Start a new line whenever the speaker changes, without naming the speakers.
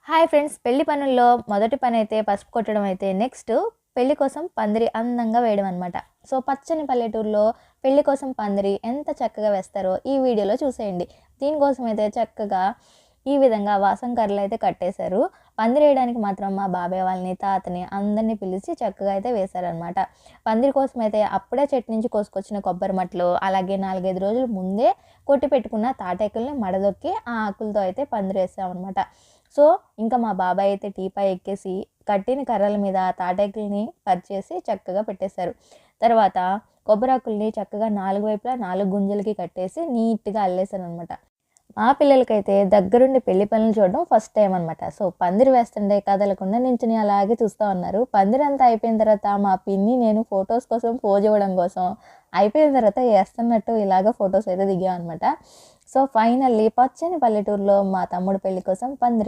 Hi friends, పెళ్లి పనుల్లో మొదటి పని అయితే పసుపు కొట్టడం అయితే నెక్స్ట్ పెళ్లి కోసం పందిరి అందంగా వేయడం అనమాట. సో పచ్చని పల్లెటూరులో పెళ్లి కోసం పందిరి ఎంత చక్కగా వేస్తారో ఈ వీడియోలో చూసేయండి. దీనికోసం అయితే చక్కగా ఈ విధంగా వాసం కర్రలు అయితే కట్టేశారు. పందిరి వేయడానికి మాత్రం మా బాబాయ్ వాళ్ళని, తాతని అందరినీ పిలిచి చక్కగా అయితే వేశారనమాట. పందిరి కోసం అయితే అప్పుడే చెట్టు నుంచి కోసుకొచ్చిన కొబ్బరి మట్టలు, అలాగే 4-5 రోజుల ముందే కొట్టి పెట్టుకున్న తాటాకుల్ని మడదొక్కి ఆ ఆకులతో అయితే పందిరి వేసామన్నమాట. సో ఇంకా మా బాబాయ్ అయితే టీపా ఎక్కేసి కట్టిన కర్రల మీద తాటాకుల్ని పరిచేసి చక్కగా పెట్టేశారు. తర్వాత కొబ్బరాకుల్ని చక్కగా 4 వైపులా 4 గుంజలకి కట్టేసి నీట్గా అల్లేశారనమాట. మా పిల్లలకైతే దగ్గరుండి పెళ్లి పనులు చూడడం ఫస్ట్ టైం అనమాట. సో పందిరి వేస్తుంటే కదలకుండా నించుని అలాగే చూస్తూ ఉన్నారు. పందిరి అంతా అయిపోయిన తర్వాత మా పిన్ని నేను ఫొటోస్ కోసం పోజ్ ఇవ్వడం కోసం అయిపోయిన తర్వాత వేస్తున్నట్టు ఇలాగ ఫొటోస్ అయితే దిగామన్నమాట. సో ఫైనల్లీ పచ్చని పల్లెటూరులో మా తమ్ముడు పెళ్లి కోసం పందిరి